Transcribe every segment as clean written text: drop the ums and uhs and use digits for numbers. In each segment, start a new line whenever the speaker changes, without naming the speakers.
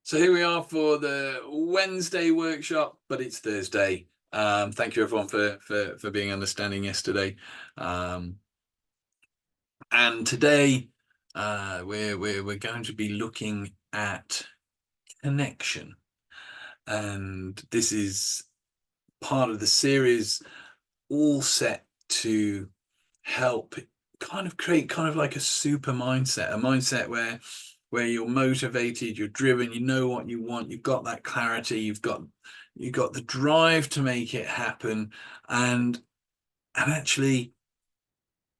So here we are for the Wednesday workshop, but it's Thursday. Thank you everyone for being understanding yesterday. And today we're going to be looking at connection, and this is part of the series, all set to help kind of create kind of like a super mindset, a mindset where you're motivated, you're driven, you know what you want, you've got that clarity, you've got the drive to make it happen. And actually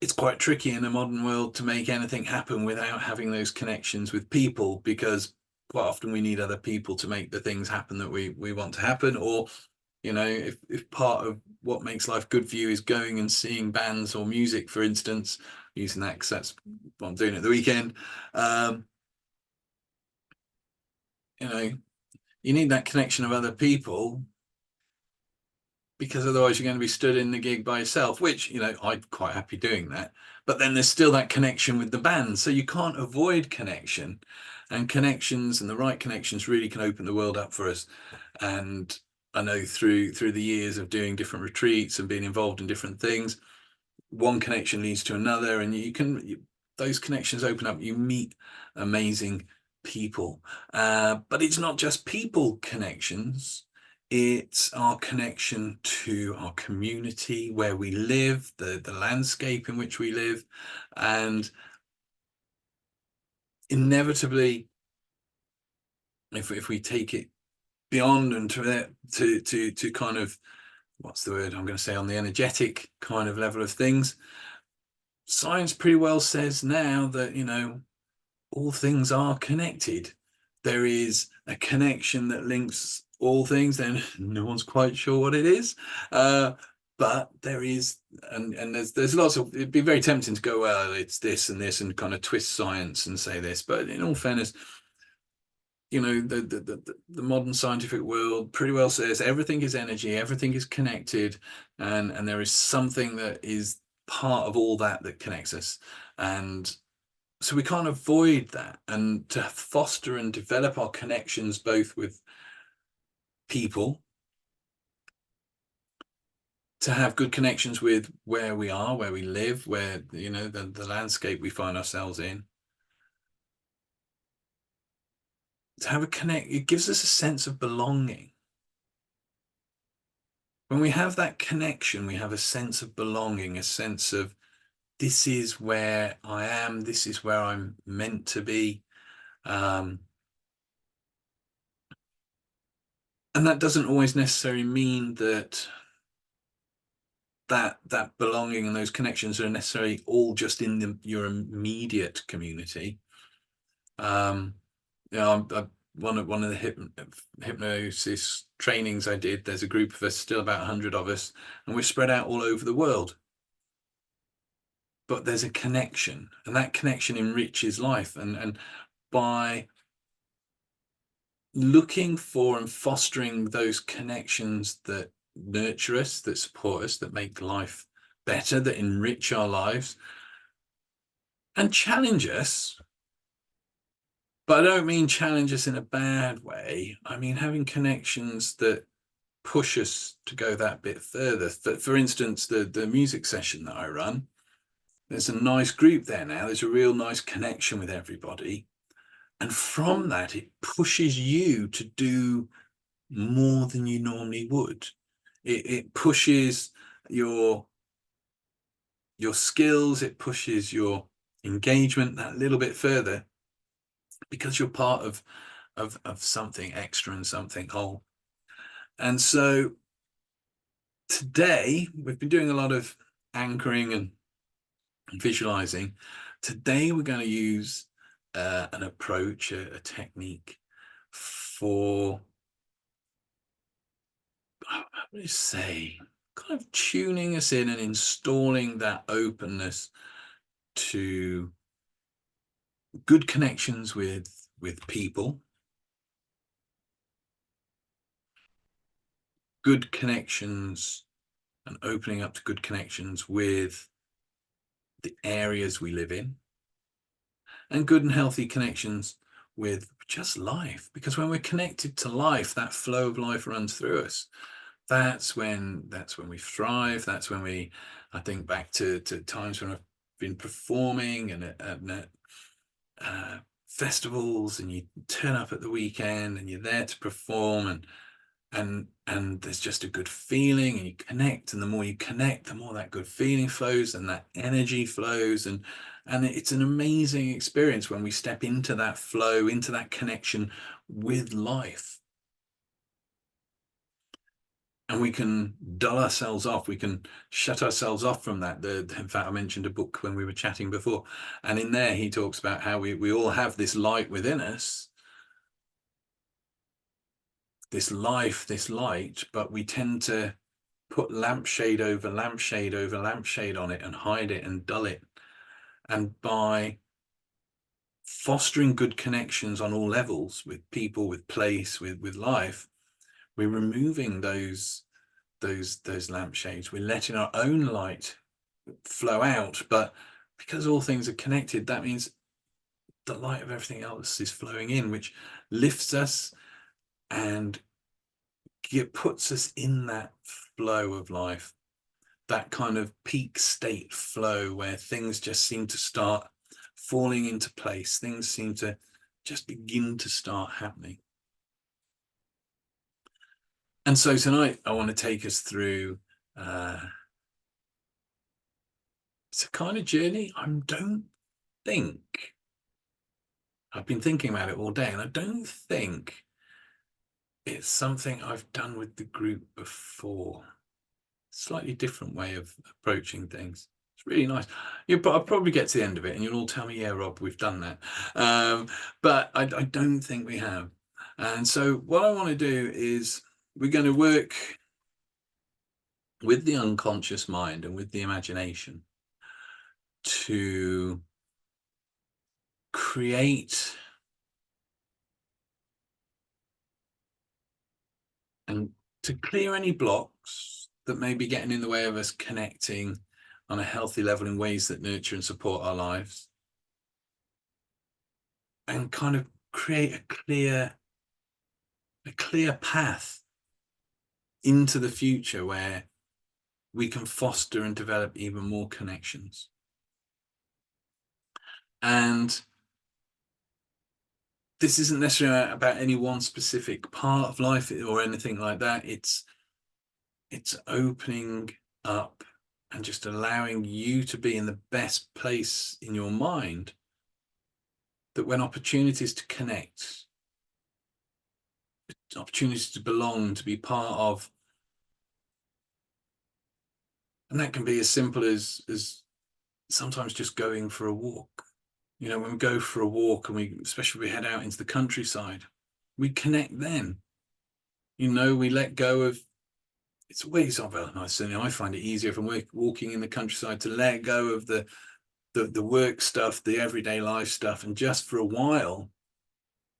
it's quite tricky in the modern world to make anything happen without having those connections with people, because quite often we need other people to make the things happen that we want to happen. Or if part of what makes life good for you is going and seeing bands or music, for instance, using that because that's what I'm doing at the weekend, you need that connection of other people, because otherwise you're going to be stood in the gig by yourself, which, I'm quite happy doing that. But then there's still that connection with the band. So you can't avoid connection, and connections, and the right connections, really can open the world up for us. And I know through the years of doing different retreats and being involved in different things, one connection leads to another, and those connections open up. You meet amazing people, but it's not just people connections. It's our connection to our community, where we live, the landscape in which we live. And inevitably, if we take it beyond and to kind of, what's the word I'm going to say, on the energetic kind of level of things, science pretty well says now that all things are connected. There is a connection that links all things, then no one's quite sure what it is, but there is. And there's lots of, it'd be very tempting to go, well, it's this and this, and kind of twist science and say this. But in all fairness, the modern scientific world pretty well says everything is energy, everything is connected, and there is something that is part of all that connects us. And so we can't avoid that. And to foster and develop our connections, both with people, to have good connections with where we are, where we live, where the landscape we find ourselves in, to have it gives us a sense of belonging. When we have that connection, we have a sense of belonging, a sense of, this is where I am, this is where I'm meant to be. And that doesn't always necessarily mean that belonging and those connections are necessarily all just in your immediate community. One of the hypnosis trainings I did, there's a group of us, still about 100 of us, and we're spread out all over the world. But there's a connection, and that connection enriches life. And by looking for and fostering those connections that nurture us, that support us, that make life better, that enrich our lives and challenge us. But I don't mean challenge us in a bad way. I mean having connections that push us to go that bit further. For instance, the music session that I run, there's a nice group there now. There's a real nice connection with everybody. And from that, it pushes you to do more than you normally would. It pushes your skills, it pushes your engagement that little bit further, because you're part of something extra and something whole. And so today we've been doing a lot of anchoring and visualizing. Today we're going to use an approach, a technique for, how would you say, kind of tuning us in and installing that openness to good connections with people, good connections, and opening up to good connections with the areas we live in, and good and healthy connections with just life, because when we're connected to life, that flow of life runs through us. That's when we thrive. That's when I think back to times when I've been performing and at festivals, and you turn up at the weekend and you're there to perform, and there's just a good feeling, and you connect, and the more you connect, the more that good feeling flows and that energy flows, and it's an amazing experience when we step into that flow, into that connection with life. And we can dull ourselves off. We can shut ourselves off from that. In fact, I mentioned a book when we were chatting before, and in there he talks about how we all have this light within us, this life, this light, but we tend to put lampshade over lampshade over lampshade on it and hide it and dull it. And by fostering good connections on all levels with people, with place, with life, we're removing those lampshades. We're letting our own light flow out, but because all things are connected, that means the light of everything else is flowing in, which lifts us and it puts us in that flow of life, that kind of peak state flow where things just seem to start falling into place. Things seem to just begin to start happening. And so tonight I want to take us through it's a kind of journey. I don't think, I've been thinking about it all day, and I don't think it's something I've done with the group before. Slightly different way of approaching things. It's really nice. I'll probably get to the end of it and you'll all tell me, yeah, Rob, we've done that. But I don't think we have. And so what I want to do is we're going to work with the unconscious mind and with the imagination to create and to clear any blocks that may be getting in the way of us connecting on a healthy level in ways that nurture and support our lives, and kind of create a clear path into the future where we can foster and develop even more connections. And this isn't necessarily about any one specific part of life or anything like that. It's opening up and just allowing you to be in the best place in your mind, that when opportunities to connect, opportunities to belong, to be part of, and that can be as simple as sometimes just going for a walk. You know, when we go for a walk, and especially we head out into the countryside, we connect then. You know, we let go of, it's always, well, certainly I find it easier if I'm walking in the countryside to let go of the work stuff, the everyday life stuff, and just for a while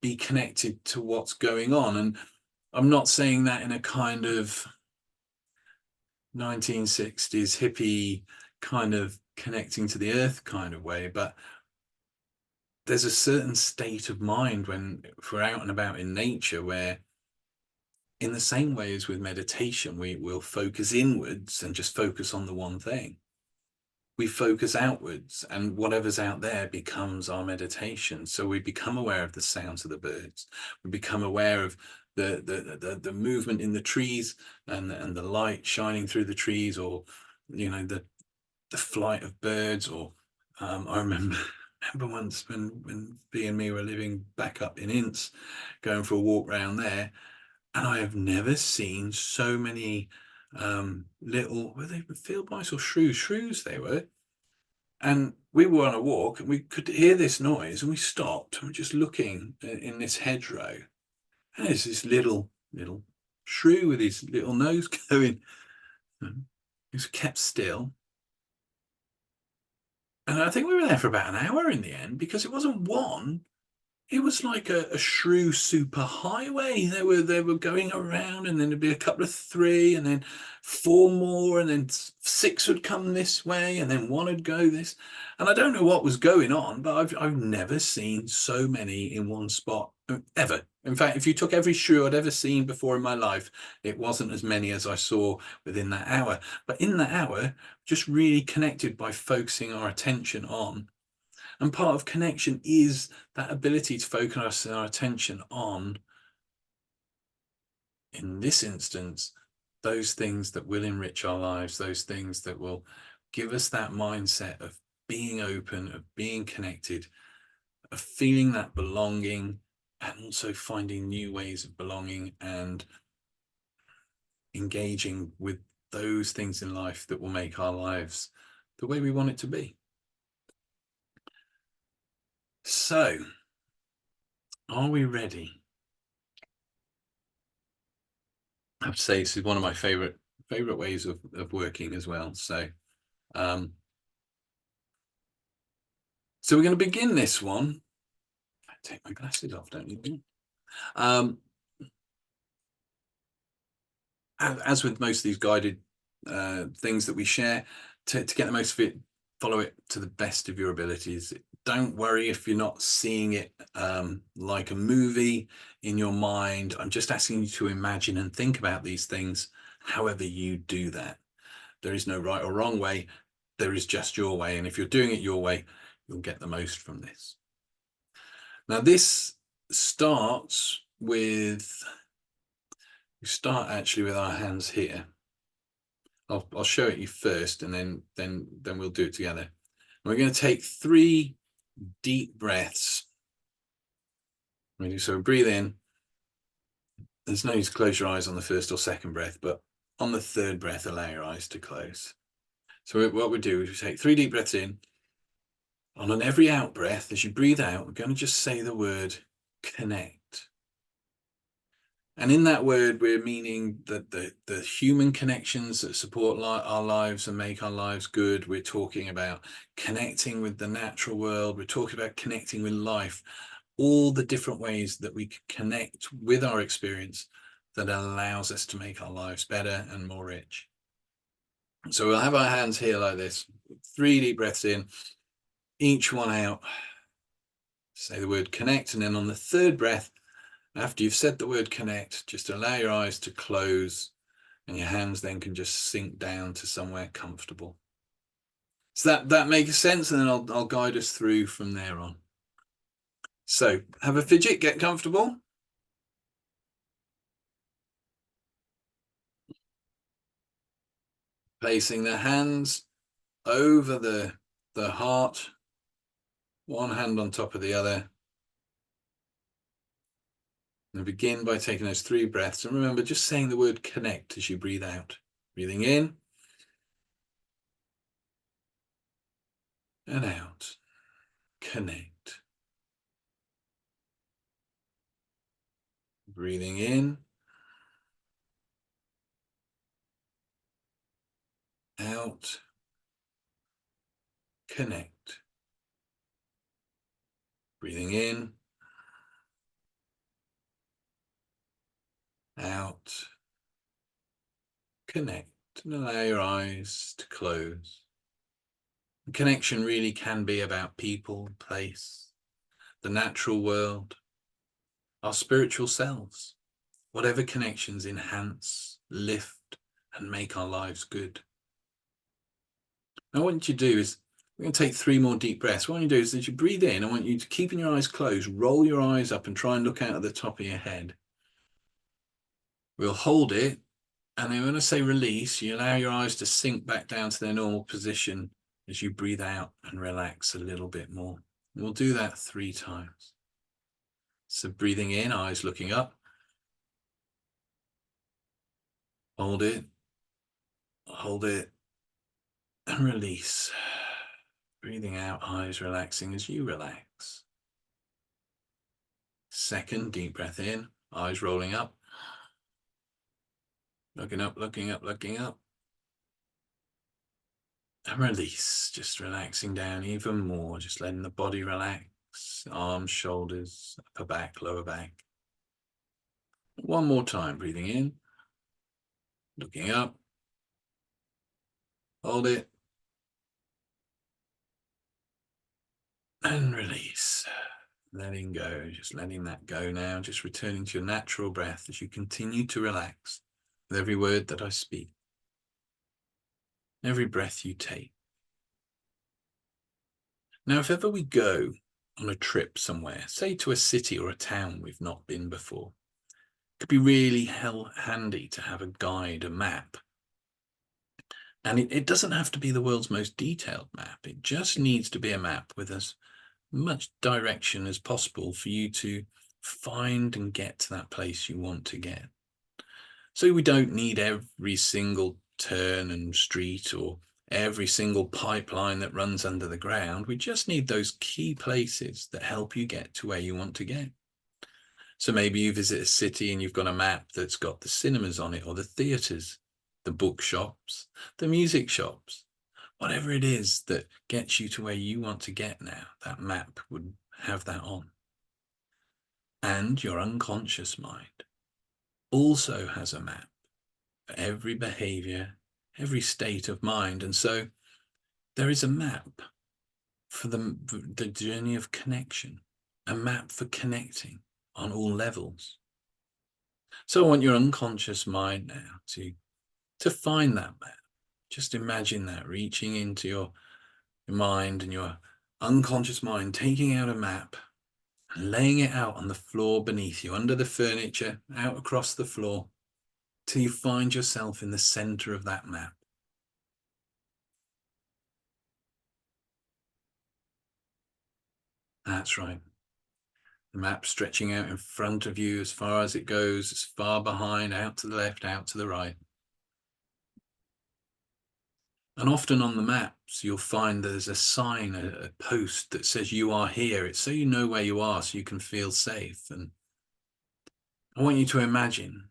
be connected to what's going on. And I'm not saying that in a kind of 1960s hippie kind of connecting to the earth kind of way, but there's a certain state of mind if we're out and about in nature, where in the same way as with meditation, we will focus inwards and just focus on the one thing. We focus outwards, and whatever's out there becomes our meditation. So we become aware of the sounds of the birds. We become aware of the movement in the trees, and the light shining through the trees, or you know, the flight of birds. Or I remember once when B and me were living back up in Ince, going for a walk around there, and I have never seen so many little, were they field mice or shrews they were, and we were on a walk and we could hear this noise, and we stopped and we're just looking in this hedgerow, and there's this little shrew with his little nose going. He was kept still, and I think we were there for about an hour in the end, because it wasn't one, it was like a shrew super highway. They were going around, and then there'd be a couple of three, and then four more, and then six would come this way, and then one would go this. And I don't know what was going on, but I've never seen so many in one spot ever. In fact, if you took every shrew I'd ever seen before in my life, it wasn't as many as I saw within that hour. But in that hour, just really connected by focusing our attention on. And part of connection is that ability to focus our attention on, in this instance, those things that will enrich our lives, those things that will give us that mindset of being open, of being connected, of feeling that belonging, and also finding new ways of belonging and engaging with those things in life that will make our lives the way we want it to be. So, are we ready? I have to say, this is one of my favorite ways of working as well. So we're going to begin this one. I take my glasses off, don't you? As with most of these guided things that we share, to get the most of it, follow it to the best of your abilities. Don't worry if you're not seeing it like a movie in your mind. I'm just asking you to imagine and think about these things however you do that. There is no right or wrong way. There is just your way. And if you're doing it your way, you'll get the most from this. Now, this starts with, we start actually with our hands here. I'll show it you first, and then we'll do it together. And we're going to take 3 deep breaths. So breathe in. There's no need to close your eyes on the first or second breath, but on the third breath, allow your eyes to close. So what we do is we take 3 deep breaths in. On every out breath, as you breathe out, we're going to just say the word connect. And in that word, we're meaning that the human connections that support our lives and make our lives good. We're talking about connecting with the natural world. We're talking about connecting with life, all the different ways that we can connect with our experience that allows us to make our lives better and more rich. So we'll have our hands here like this, 3 deep breaths in, each one out. Say the word connect, and then on the third breath, after you've said the word connect, just allow your eyes to close, and your hands then can just sink down to somewhere comfortable. So that makes sense, and then I'll guide us through from there on. So have a fidget, get comfortable. Placing the hands over the heart, one hand on top of the other. And begin by taking those 3 breaths. And remember, just saying the word connect as you breathe out. Breathing in and out. Connect. Breathing in. Out. Connect. Breathing in. Out. Connect. And allow your eyes to close. The connection really can be about people, place, the natural world, our spiritual selves. Whatever connections enhance, lift, and make our lives good. Now, what I want you to do is, we're going to take 3 more deep breaths. What I want you to do is, as you breathe in, I want you to, keeping your eyes closed, roll your eyes up and try and look out at the top of your head. We'll hold it, and then when I say release, you allow your eyes to sink back down to their normal position as you breathe out and relax a little bit more. And we'll do that 3 times. So breathing in, eyes looking up. Hold it, and release. Breathing out, eyes relaxing as you relax. Second, deep breath in, eyes rolling up. Looking up, looking up, looking up. And release, just relaxing down even more, just letting the body relax. relax, arms, shoulders, upper back, lower back. One more time, breathing in, looking up, hold it, and release. Letting go, just letting that go now, just returning to your natural breath as you continue to relax with every word that I speak, every breath you take. Now, if ever we go on a trip somewhere, say to a city or a town we've not been before, it could be really handy to have a guide, a map. And it doesn't have to be the world's most detailed map. It just needs to be a map with as much direction as possible for you to find and get to that place you want to get. So we don't need every single turn and street or every single pipeline that runs under the ground. We just need those key places that help you get to where you want to get. So maybe you visit a city and you've got a map that's got the cinemas on it, or the theatres, the bookshops, the music shops, whatever it is that gets you to where you want to get now, that map would have that on. And your unconscious mind also has a map for every behavior, every state of mind. And so there is a map for the journey of connection, a map for connecting on all levels. So I want your unconscious mind now to find that map. Just imagine that reaching into your mind, and your unconscious mind taking out a map and laying it out on the floor beneath you, under the furniture, out across the floor, till you find yourself in the center of that map. That's right. The map stretching out in front of you as far as it goes, as far behind, out to the left, out to the right. And often on the maps, you'll find there's a sign, a post that says you are here. It's so you know where you are, so you can feel safe. And I want you to imagine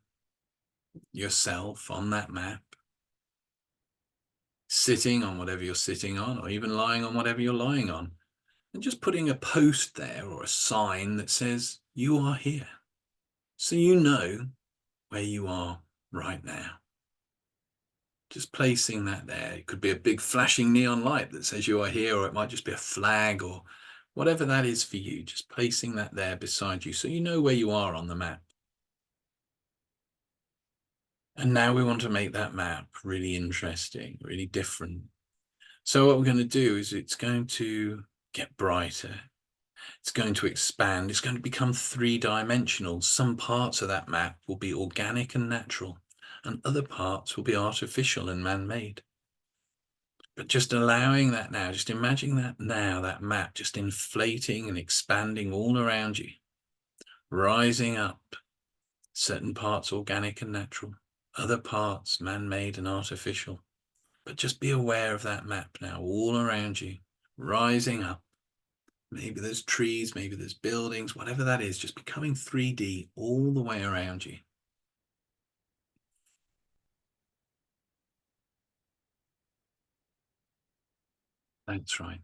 yourself on that map, sitting on whatever you're sitting on, or even lying on whatever you're lying on, and just putting a post there or a sign that says you are here. So you know where you are right now. Just placing that there. It could be a big flashing neon light that says you are here, or it might just be a flag, or whatever that is for you. Just placing that there beside you so you know where you are on the map. And now we want to make that map really interesting, really different. So what we're going to do is it's going to get brighter. It's going to expand. It's going to become three-dimensional. Some parts of that map will be organic and natural, and other parts will be artificial and man-made. But just allowing that now, just imagine that now, that map just inflating and expanding all around you, rising up, certain parts organic and natural, other parts man-made and artificial. But just be aware of that map now, all around you, rising up. Maybe there's trees, maybe there's buildings, whatever that is, just becoming 3D all the way around you. That's right.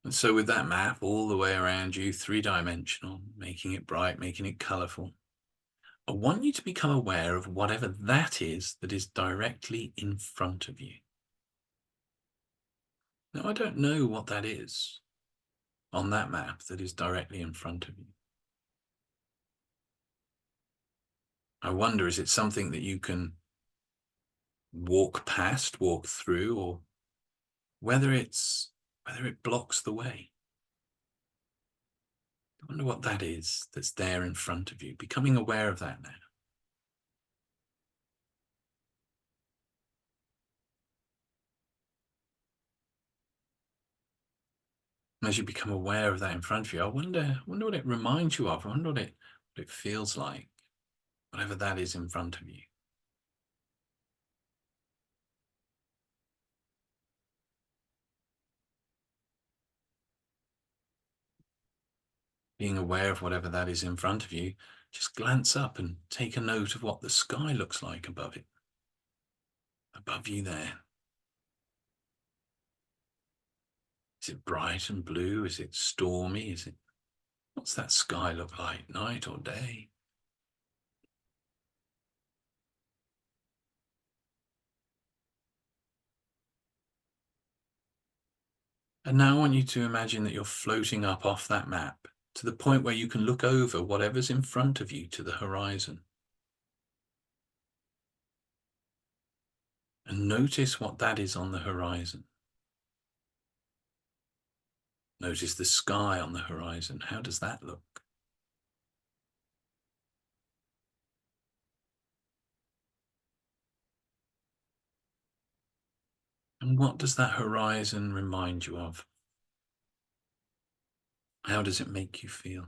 And so with that map all the way around you, three-dimensional, making it bright, making it colorful, I want you to become aware of whatever that is directly in front of you. Now, I don't know what that is on that map that is directly in front of you. I wonder, is it something that you can walk past, walk through, or whether it blocks the way? I wonder what that is that's there in front of you, becoming aware of that now. And as you become aware of that in front of you, I wonder what it reminds you of. I wonder what it feels like, whatever that is in front of you. Being aware of whatever that is in front of you, just glance up and take a note of what the sky looks like above it. Above you there. Is it bright and blue? Is it stormy? What's that sky look like, night or day? And now I want you to imagine that you're floating up off that map to the point where you can look over whatever's in front of you to the horizon. And notice what that is on the horizon. Notice the sky on the horizon. How does that look? And what does that horizon remind you of? How does it make you feel?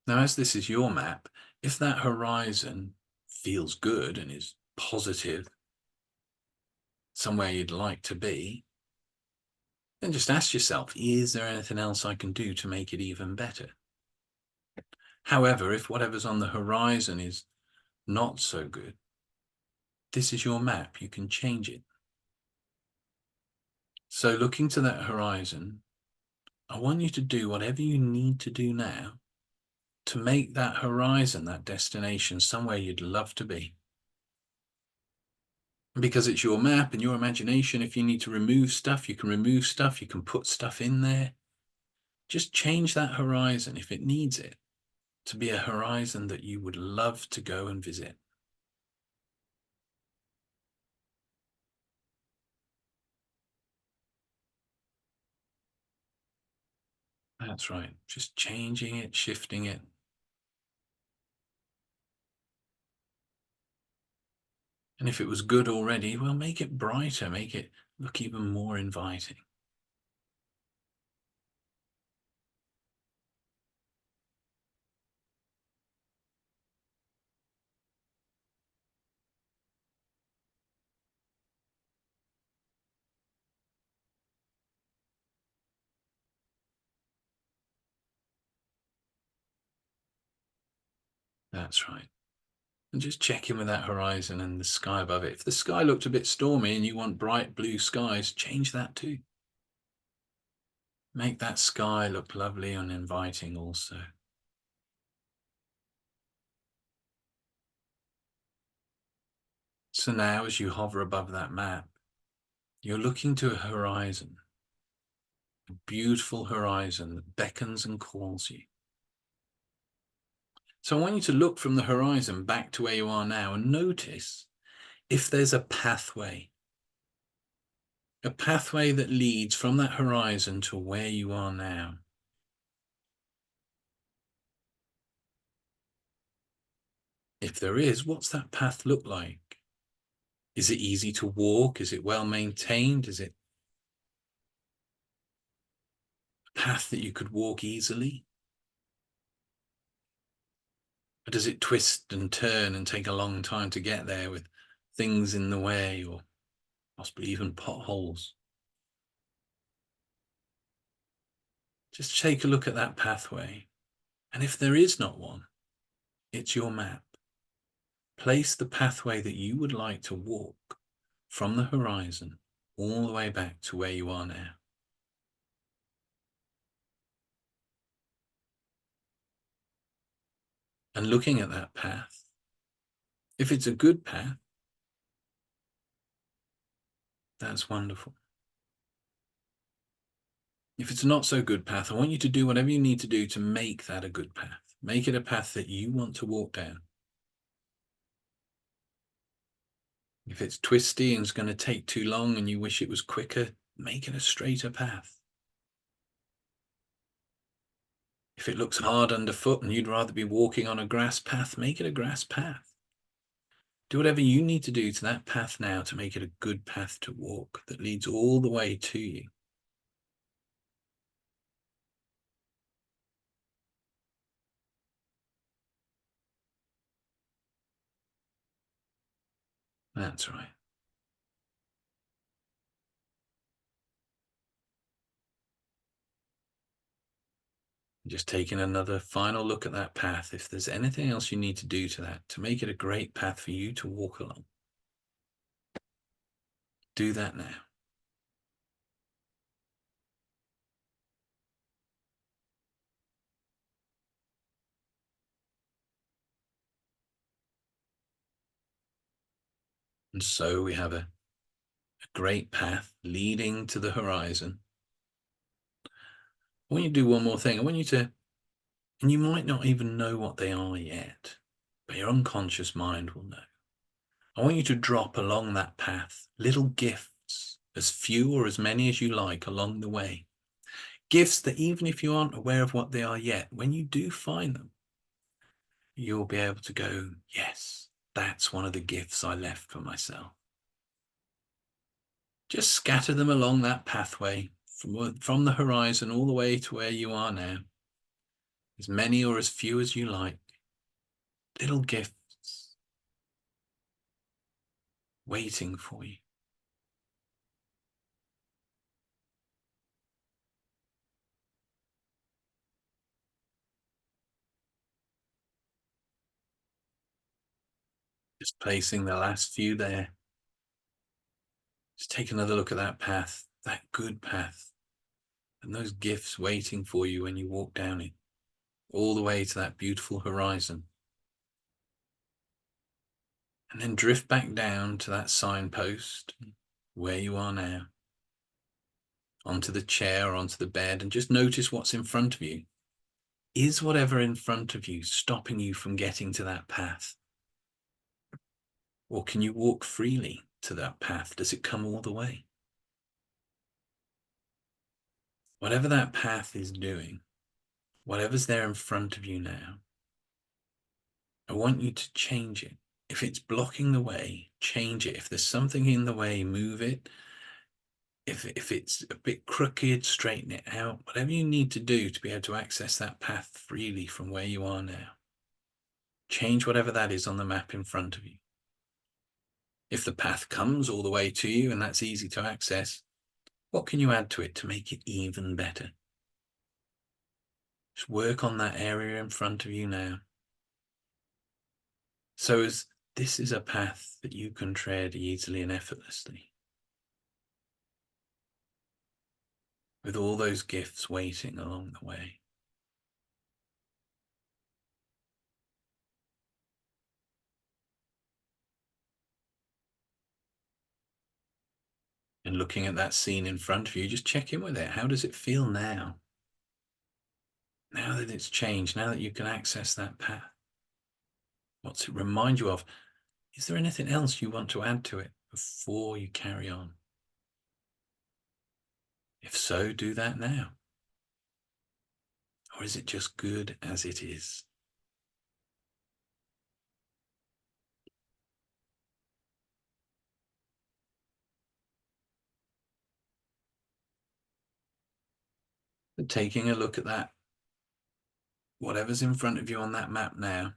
Now, as this is your map, if that horizon feels good and is positive, somewhere you'd like to be, then just ask yourself, is there anything else I can do to make it even better? However, if whatever's on the horizon is not so good, this is your map. You can change it. So looking to that horizon, I want you to do whatever you need to do now to make that horizon, that destination, somewhere you'd love to be. And because it's your map and your imagination, if you need to remove stuff, you can remove stuff, you can put stuff in there. Just change that horizon if it needs it to be a horizon that you would love to go and visit. That's right. Just changing it, shifting it. And if it was good already, well, make it brighter, make it look even more inviting. That's right. And just check in with that horizon and the sky above it. If the sky looked a bit stormy and you want bright blue skies, change that too. Make that sky look lovely and inviting also. So now as you hover above that map, you're looking to a horizon, a beautiful horizon that beckons and calls you. So I want you to look from the horizon back to where you are now and notice if there's a pathway that leads from that horizon to where you are now. If there is, what's that path look like? Is it easy to walk? Is it well maintained? Is it a path that you could walk easily? Or does it twist and turn and take a long time to get there with things in the way or possibly even potholes? Just take a look at that pathway. And if there is not one, it's your map. Place the pathway that you would like to walk from the horizon all the way back to where you are now. And looking at that path, if it's a good path, that's wonderful. If it's not so good path, I want you to do whatever you need to do to make that a good path. Make it a path that you want to walk down. If it's twisty and it's going to take too long and you wish it was quicker, make it a straighter path. If it looks hard underfoot and you'd rather be walking on a grass path, make it a grass path. Do whatever you need to do to that path now to make it a good path to walk that leads all the way to you. That's right. Just taking another final look at that path. If there's anything else you need to do to that to make it a great path for you to walk along, Do that now. And so we have a great path leading to the horizon. I want you to do one more thing. I want you to, and you might not even know what they are yet, but your unconscious mind will know. I want you to drop along that path little gifts, as few or as many as you like along the way. Gifts that even if you aren't aware of what they are yet, when you do find them, you'll be able to go, yes, that's one of the gifts I left for myself. Just scatter them along that pathway from the horizon all the way to where you are now. As many or as few as you like. Little gifts waiting for you. Just placing the last few there. Just take another look at that path, that good path, and those gifts waiting for you when you walk down it, all the way to that beautiful horizon. And then drift back down to that signpost where you are now, onto the chair or onto the bed, and just notice what's in front of you. Is whatever in front of you stopping you from getting to that path? Or can you walk freely to that path? Does it come all the way? Whatever that path is doing, whatever's there in front of you now, I want you to change it. If it's blocking the way, change it. If there's something in the way, move it. If it's a bit crooked, straighten it out. Whatever you need to do to be able to access that path freely from where you are now. Change whatever that is on the map in front of you. If the path comes all the way to you and that's easy to access, what can you add to it to make it even better? Just work on that area in front of you now. So as this is a path that you can tread easily and effortlessly, with all those gifts waiting along the way. And looking at that scene in front of you, just check in with it. How does it feel now? Now that it's changed, now that you can access that path, what's it remind you of? Is there anything else you want to add to it before you carry on? If so, do that now. Or is it just good as it is? But taking a look at that, whatever's in front of you on that map now,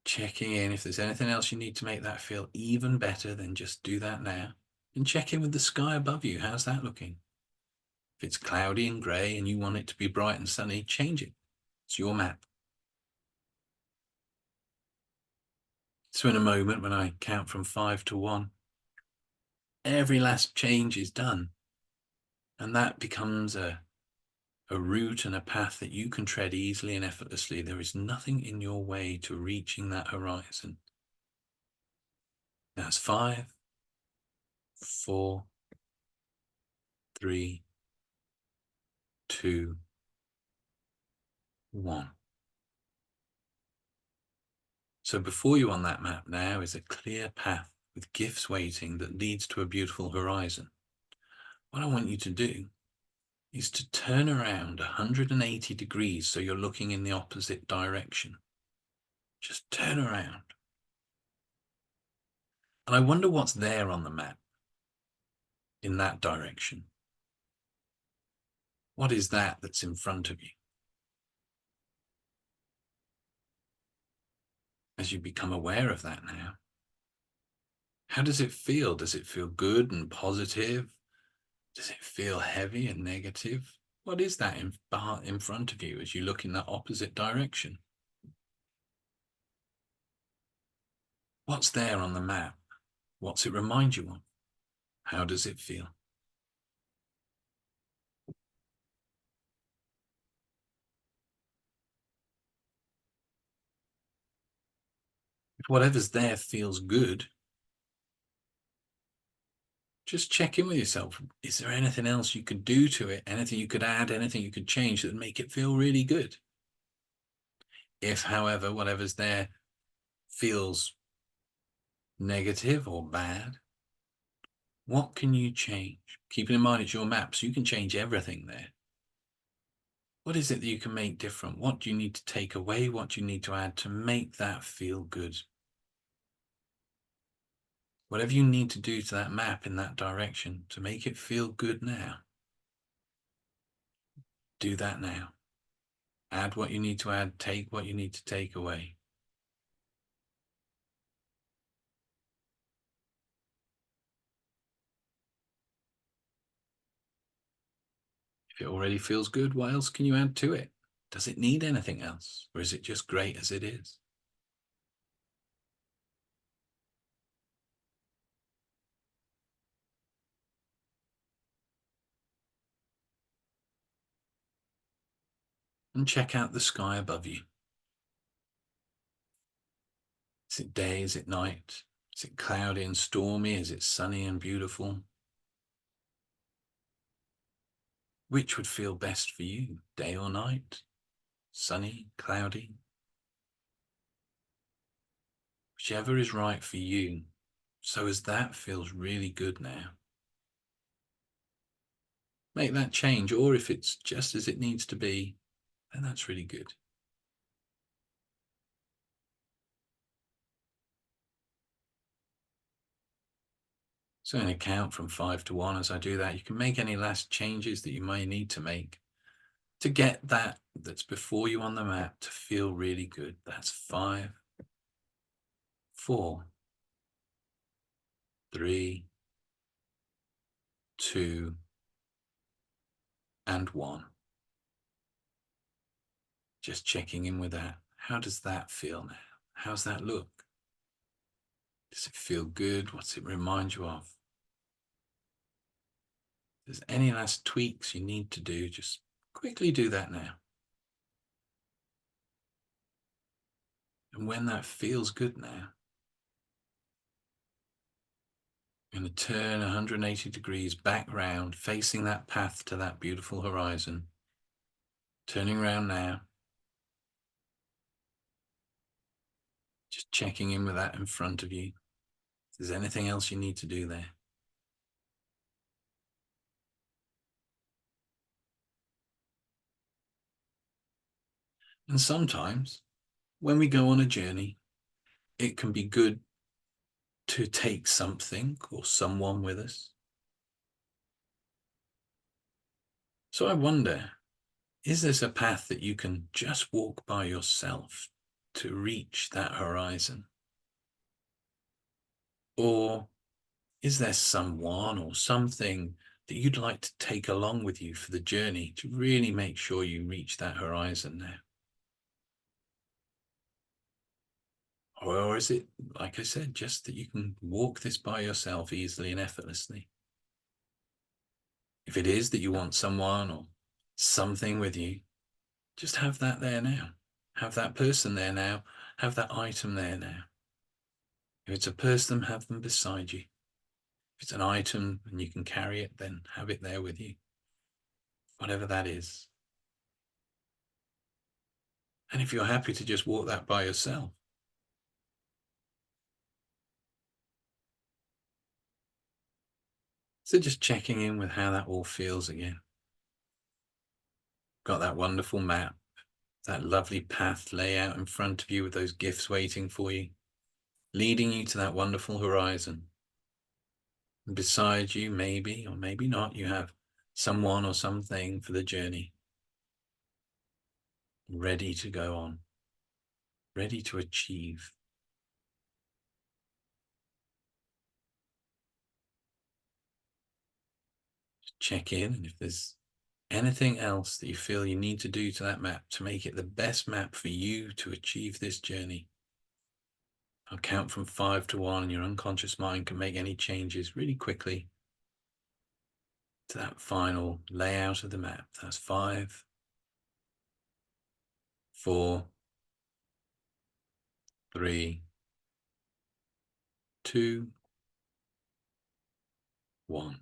checking in. If there's anything else you need to make that feel even better, then just do that now. And check in with the sky above you. How's that looking? If it's cloudy and grey and you want it to be bright and sunny, change it. It's your map. So in a moment, when I count from 5 to 1, every last change is done. And that becomes a route and a path that you can tread easily and effortlessly. There is nothing in your way to reaching that horizon. That's 5, 4, 3, 2, 1. So before you on that map now is a clear path with gifts waiting that leads to a beautiful horizon. What I want you to do is to turn around 180 degrees so you're looking in the opposite direction. Just turn around. And I wonder what's there on the map in that direction. What is that that's in front of you? As you become aware of that now, how does it feel? Does it feel good and positive? Does it feel heavy and negative? What is that in front of you as you look in that opposite direction? What's there on the map? What's it remind you of? How does it feel? If whatever's there feels good, just check in with yourself. Is there anything else you could do to it? Anything you could add, anything you could change that would make it feel really good? If, however, whatever's there feels negative or bad, what can you change? Keeping in mind it's your map, so you can change everything there. What is it that you can make different? What do you need to take away? What do you need to add to make that feel good? Whatever you need to do to that map in that direction to make it feel good now, do that now. Add what you need to add, take what you need to take away. If it already feels good, what else can you add to it? Does it need anything else? Or is it just great as it is? And check out the sky above you. Is it day? Is it night? Is it cloudy and stormy? Is it sunny and beautiful? Which would feel best for you, day or night? Sunny, cloudy? Whichever is right for you, so as that feels really good now. Make that change, or if it's just as it needs to be, then that's really good. So I'm going to count from 5 to 1 as I do that. You can make any last changes that you may need to make to get that that's before you on the map to feel really good. That's 5, 4, 3, 2, and 1. Just checking in with that. How does that feel now? How's that look? Does it feel good? What's it remind you of? If there's any last tweaks you need to do, just quickly do that now. And when that feels good now, I'm going to turn 180 degrees back round, facing that path to that beautiful horizon. Turning around now. Just checking in with that in front of you. If there's anything else you need to do there. And sometimes when we go on a journey, it can be good to take something or someone with us. So I wonder, is this a path that you can just walk by yourself to reach that horizon? Or is there someone or something that you'd like to take along with you for the journey to really make sure you reach that horizon now? Or is it, like I said, just that you can walk this by yourself easily and effortlessly? If it is that you want someone or something with you, just have that there now. Have that person there now. Have that item there now. If it's a person, have them beside you. If it's an item and you can carry it, then have it there with you. Whatever that is. And if you're happy to just walk that by yourself, so just checking in with how that all feels again. Got that wonderful map, that lovely path layout in front of you with those gifts waiting for you, leading you to that wonderful horizon. And beside you, maybe or maybe not, you have someone or something for the journey, ready to go on, ready to achieve. Check in, and if there's anything else that you feel you need to do to that map to make it the best map for you to achieve this journey, I'll count from 5 to 1, and your unconscious mind can make any changes really quickly to that final layout of the map. That's 5, 4, 3, 2, 1.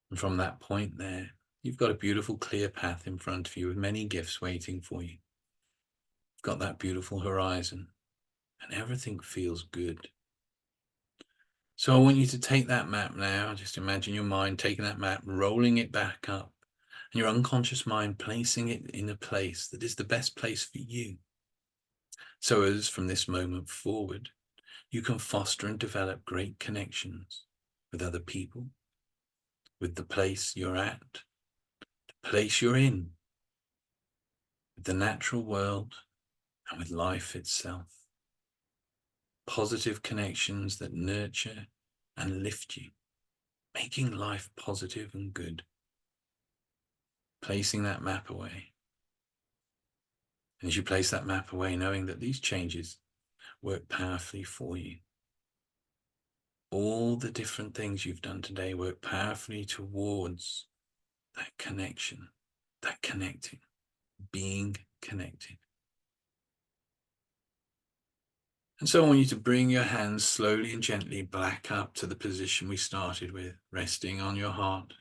And from that point there, you've got a beautiful clear path in front of you with many gifts waiting for you. You've got that beautiful horizon, and everything feels good. So I want you to take that map now. Just imagine your mind taking that map, rolling it back up, and your unconscious mind placing it in a place that is the best place for you. So as from this moment forward, you can foster and develop great connections with other people, with the place you're at, the place you're in, with the natural world, and with life itself. Positive connections that nurture and lift you, making life positive and good. Placing that map away. And as you place that map away, knowing that these changes work powerfully for you. All the different things you've done today work powerfully towards that connection, that connecting, being connected. And so I want you to bring your hands slowly and gently back up to the position we started with, resting on your heart.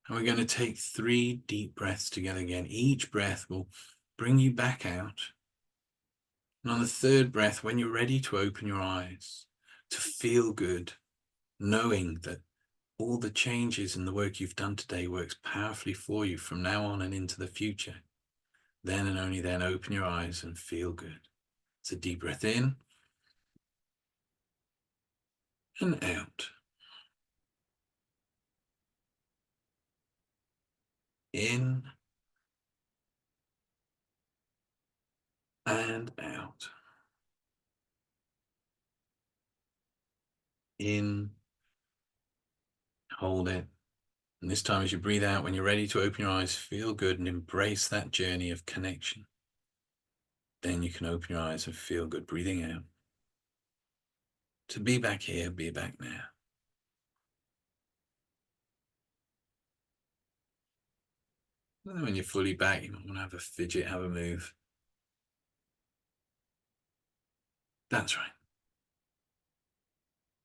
And we're going to take 3 deep breaths together again. Each breath will bring you back out. And on the 3rd breath, when you're ready to open your eyes, to feel good, knowing that all the changes and the work you've done today works powerfully for you from now on and into the future, then and only then open your eyes and feel good. It's a deep breath in and out. In and out. In, hold it. And this time as you breathe out, when you're ready to open your eyes, feel good and embrace that journey of connection. Then you can open your eyes and feel good, breathing out. To be back here, be back now. And then when you're fully back, you might want to have a fidget, have a move. That's right.